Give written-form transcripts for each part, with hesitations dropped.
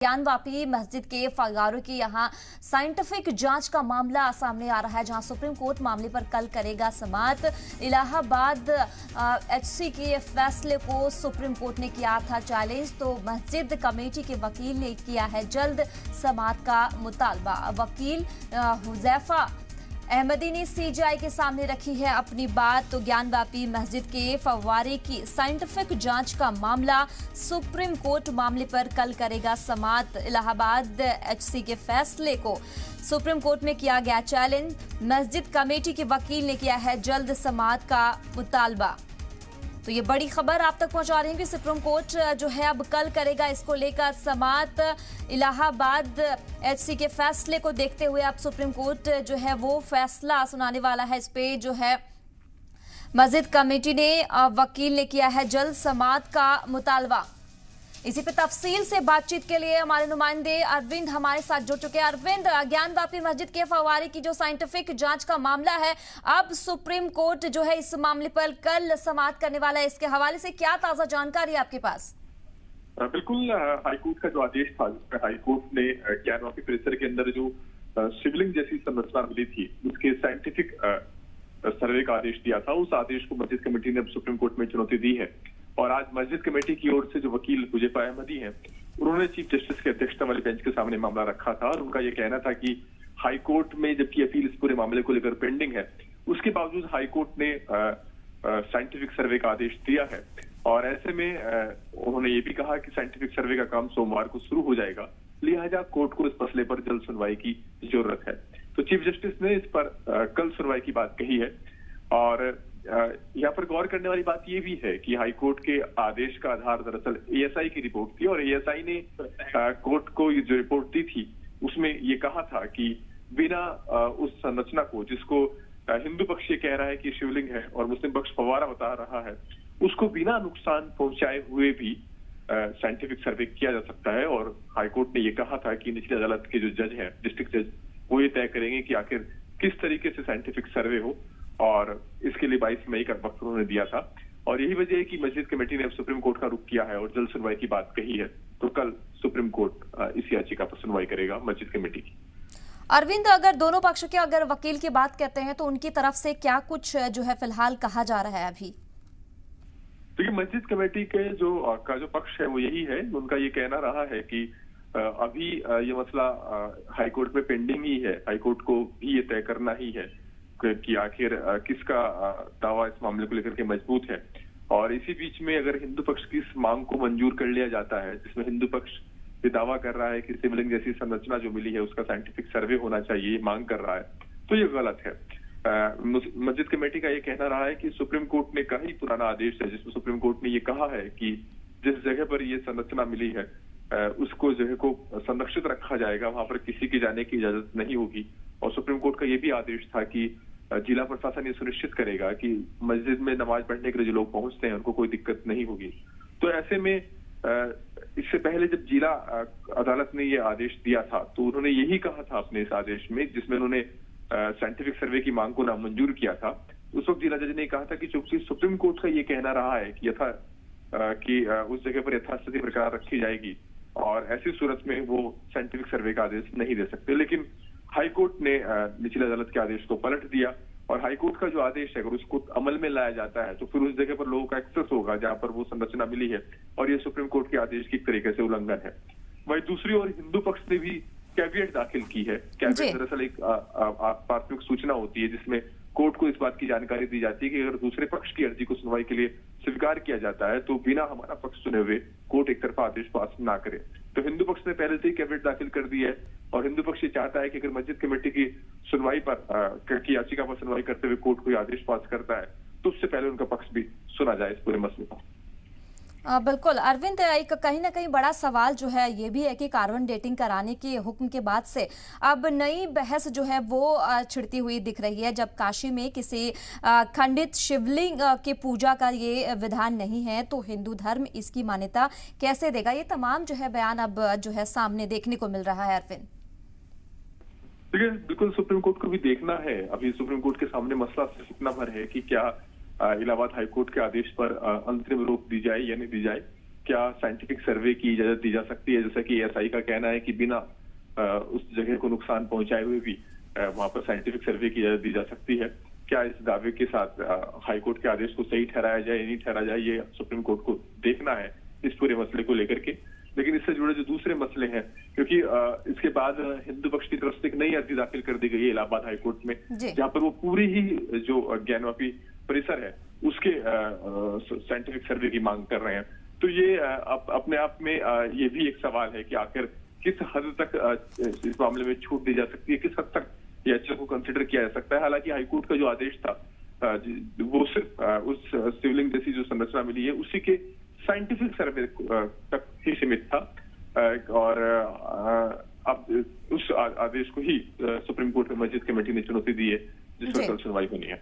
ज्ञानवापी मस्जिद के फगारों की यहां साइंटिफिक जांच का मामला सामने आ रहा है, जहां सुप्रीम कोर्ट मामले पर कल करेगा समाअत। इलाहाबाद एचसी के फैसले को सुप्रीम कोर्ट ने किया था चैलेंज, तो मस्जिद कमेटी के वकील ने किया है जल्द समाअत का मुतालबा। वकील हुजैफा अहमदी ने सीजीआई के सामने रखी है अपनी बात। तो ज्ञानवापी मस्जिद के फव्वारे की साइंटिफिक जांच का मामला सुप्रीम कोर्ट मामले पर कल करेगा समाअत। इलाहाबाद एचसी के फैसले को सुप्रीम कोर्ट में किया गया चैलेंज, मस्जिद कमेटी के वकील ने किया है जल्द समाअत का मुतालबा। तो ये बड़ी खबर आप तक पहुंचा रही है कि सुप्रीम कोर्ट जो है अब कल करेगा इसको लेकर समाअत। इलाहाबाद एचसी के फैसले को देखते हुए अब सुप्रीम कोर्ट जो है वो फैसला सुनाने वाला है। इस पे जो है मस्जिद कमेटी ने वकील ने किया है जल्द समाअत का मुतालबा। इसी पे तफसील से बातचीत के लिए हमारे नुमाइंदे अरविंद हमारे साथ जुड़ चुके हैं। अरविंद, ज्ञानवापी मस्जिद के फव्वारे की जो साइंटिफिक जांच का मामला है, अब सुप्रीम कोर्ट जो है इस मामले पर कल समाअत करने वाला है, इसके हवाले से क्या ताजा जानकारी है आपके पास? बिल्कुल, हाईकोर्ट का जो आदेश था जिसमें हाईकोर्ट ने ज्ञानवापी परिसर के अंदर जो शिवलिंग जैसी संरचना मिली थी उसके साइंटिफिक सर्वे का आदेश दिया था, उस आदेश को मस्जिद कमेटी ने अब सुप्रीम कोर्ट में चुनौती दी है। और आज मस्जिद कमेटी की ओर से जो वकील हुजैफा अहमदी हैं, उन्होंने चीफ जस्टिस की अध्यक्षता वाली बेंच के सामने मामला रखा था और उनका यह कहना था कि हाईकोर्ट में जबकि अपील इस पूरे मामले को लेकर पेंडिंग है, उसके बावजूद हाईकोर्ट ने साइंटिफिक सर्वे का आदेश दिया है। और ऐसे में उन्होंने ये भी कहा कि साइंटिफिक सर्वे का काम सोमवार को शुरू हो जाएगा, लिहाजा कोर्ट को इस मसले पर जल्द सुनवाई की जरूरत है। तो चीफ जस्टिस ने इस पर कल सुनवाई की बात कही है। और यहाँ पर गौर करने वाली बात ये भी है कि हाईकोर्ट के आदेश का आधार दरअसल एएसआई की रिपोर्ट थी और एएसआई ने कोर्ट को ये जो रिपोर्ट दी थी उसमें ये कहा था कि बिना उस संरचना को, जिसको हिंदू पक्ष ये कह रहा है कि शिवलिंग है और मुस्लिम पक्ष फव्वारा बता रहा है, उसको बिना नुकसान पहुंचाए हुए भी साइंटिफिक सर्वे किया जा सकता है। और हाईकोर्ट ने ये कहा था कि निचली अदालत के जो जज हैं, डिस्ट्रिक्ट जज, वो ये तय करेंगे कि आखिर किस तरीके से साइंटिफिक सर्वे हो, और इसके लिए 22 मई का वक्त उन्होंने दिया था। और यही वजह है कि मस्जिद कमेटी ने अब सुप्रीम कोर्ट का रुख किया है और जल्द सुनवाई की बात कही है। तो कल सुप्रीम कोर्ट इस याचिका पर सुनवाई करेगा मस्जिद कमेटी की। अरविंद, अगर दोनों पक्ष के अगर वकील की बात करते हैं तो उनकी तरफ से क्या कुछ जो है फिलहाल कहा जा रहा है अभी? देखिए, मस्जिद कमेटी के जो पक्ष है वो यही है, उनका ये कहना रहा है कि अभी ये मसला हाईकोर्ट में पेंडिंग ही है। हाईकोर्ट को भी ये तय करना ही है कि आखिर किसका दावा इस मामले को लेकर के मजबूत है। और इसी बीच में अगर हिंदू पक्ष की इस मांग को मंजूर कर लिया जाता है, जिसमें हिंदू पक्ष ये दावा कर रहा है कि शिवलिंग जैसी संरचना जो मिली है उसका साइंटिफिक सर्वे होना चाहिए, ये मांग कर रहा है, तो ये गलत है। मस्जिद कमेटी का ये कहना रहा है कि सुप्रीम कोर्ट ने कई पुराना आदेश है जिसमें सुप्रीम कोर्ट ने ये कहा है कि जिस जगह पर ये संरचना मिली है उसको जगह को संरक्षित रखा जाएगा, वहां पर किसी के जाने की इजाजत नहीं होगी। और सुप्रीम कोर्ट का ये भी आदेश था कि जिला प्रशासन ये सुनिश्चित करेगा कि मस्जिद में नमाज पढ़ने के लिए जो लोग पहुंचते हैं उनको कोई दिक्कत नहीं होगी। तो ऐसे में इससे पहले जब जिला अदालत ने ये आदेश दिया था तो उन्होंने यही कहा था अपने इस आदेश में, जिसमें उन्होंने साइंटिफिक सर्वे की मांग को नामंजूर किया था। उस वक्त जिला जज ने कहा था कि चूंकि सुप्रीम कोर्ट का ये कहना रहा है कि उस जगह पर यथास्थिति बरकरार रखी जाएगी और ऐसी सूरत में वो साइंटिफिक सर्वे का आदेश नहीं दे सकते। लेकिन हाईकोर्ट ने निचली अदालत के आदेश को पलट दिया और हाईकोर्ट का जो आदेश है अगर उसको अमल में लाया जाता है तो फिर उस जगह पर लोगों का एक्सेस होगा जहां पर वो संरचना मिली है, और ये सुप्रीम कोर्ट के आदेश की एक तरीके से उल्लंघन है। वहीं दूसरी ओर हिंदू पक्ष ने भी कैविएट दाखिल की है। कैविएट दरअसल एक प्राथमिक सूचना होती है जिसमें कोर्ट को इस बात की जानकारी दी जाती है कि अगर दूसरे पक्ष की अर्जी को सुनवाई के लिए स्वीकार किया जाता है तो बिना हमारा पक्ष सुने हुए कोर्ट एक तरफा आदेश पास ना करे। तो हिंदू पक्ष ने पहले से ही कैविएट दाखिल कर दी है और हिंदू पक्ष ये चाहता है कि अगर मस्जिद कमेटी की सुनवाई पर की याचिका पर सुनवाई करते हुए कोर्ट कोई आदेश पास करता है तो उससे पहले उनका पक्ष भी सुना जाए इस पूरे मसले पर। बिल्कुल अरविंद, एक कहीं ना कहीं बड़ा सवाल जो है ये भी है कि कार्बन डेटिंग कराने के हुक्म के बाद से अब नई बहस जो है वो छिड़ती हुई दिख रही है। जब काशी में किसी खंडित शिवलिंग की पूजा का ये विधान नहीं है तो हिंदू धर्म इसकी मान्यता कैसे देगा? ये तमाम जो है बयान अब जो है सामने देखने को मिल रहा है। अरविंद, देखिए, बिल्कुल सुप्रीम कोर्ट को भी देखना है। अभी सुप्रीम कोर्ट के सामने मसला सिर्फ इतना भर है कि क्या इलाहाबाद हाईकोर्ट के आदेश पर अंतरिम रोक दी जाए या नहीं दी जाए, क्या साइंटिफिक सर्वे की इजाजत दी जा सकती है, जैसा कि एएसआई का कहना है कि बिना उस जगह को नुकसान पहुंचाए हुए भी वहां पर साइंटिफिक सर्वे की इजाजत दी जा सकती है। क्या इस दावे के साथ हाईकोर्ट के आदेश को सही ठहराया जाए या नहीं ठहराया जाए, ये सुप्रीम कोर्ट को देखना है इस पूरे मसले को लेकर के। लेकिन इससे जुड़े जो दूसरे मसले हैं, क्योंकि इसके बाद हिंदू पक्ष की तरफ से एक नई अर्जी दाखिल कर दी गई है इलाहाबाद हाईकोर्ट में, जहां पर वो पूरी ही जो ज्ञानवापी परिसर है उसके साइंटिफिक सर्वे की मांग कर रहे हैं। तो ये अपने आप में ये भी एक सवाल है कि आखिर किस हद तक इस मामले में छूट दी जा सकती है, किस हद तक याचिका को कंसिडर किया जा सकता है। हालांकि हाईकोर्ट का जो आदेश था वो सिर्फ उस शिवलिंग जैसी जो संरचना मिली है उसी के साइंटिफिक सर्वे तक ही सीमित था, और अब उस आदेश को ही सुप्रीम कोर्ट में मस्जिद कमेटी ने चुनौती दी है, जिस पर कल सुनवाई होनी है।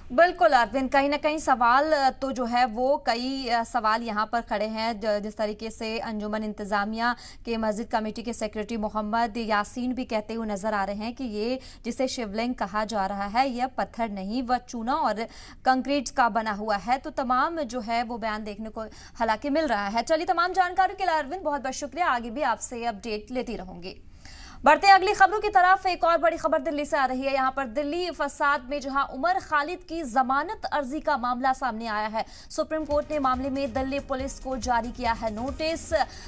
बिल्कुल अरविंद, कहीं ना कहीं सवाल तो जो है वो कई सवाल यहाँ पर खड़े हैं। जिस तरीके से अंजुमन इंतजामिया के मस्जिद कमेटी के सेक्रेटरी मोहम्मद यासीन भी कहते हुए नजर आ रहे हैं कि ये जिसे शिवलिंग कहा जा रहा है यह पत्थर नहीं वह चूना और कंक्रीट का बना हुआ है। तो तमाम जो है वो बयान देखने को हालांकि मिल रहा है। चलिए, तमाम जानकारी के लिए अरविंद बहुत बहुत शुक्रिया। आगे भी आपसे अपडेट लेती रहूंगी। बढ़ते अगली खबरों की तरफ, एक और बड़ी खबर दिल्ली से आ रही है। यहां पर दिल्ली फसाद में जहां उमर खालिद की जमानत अर्जी का मामला सामने आया है, सुप्रीम कोर्ट ने मामले में दिल्ली पुलिस को जारी किया है नोटिस।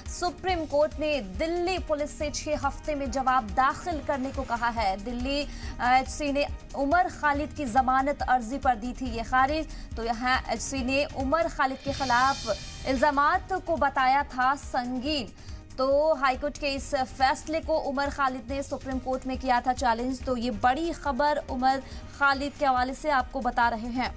सुप्रीम कोर्ट ने दिल्ली पुलिस से 6 हफ्ते में जवाब दाखिल करने को कहा है। दिल्ली एचसी ने उमर खालिद की जमानत अर्जी पर दी थी ये खारिज। तो यहाँ एचसी ने उमर खालिद के खिलाफ इल्जामात को बताया था संगीन। तो हाईकोर्ट के इस फैसले को उमर खालिद ने सुप्रीम कोर्ट में किया था चैलेंज। तो ये बड़ी खबर उमर खालिद के हवाले से आपको बता रहे हैं।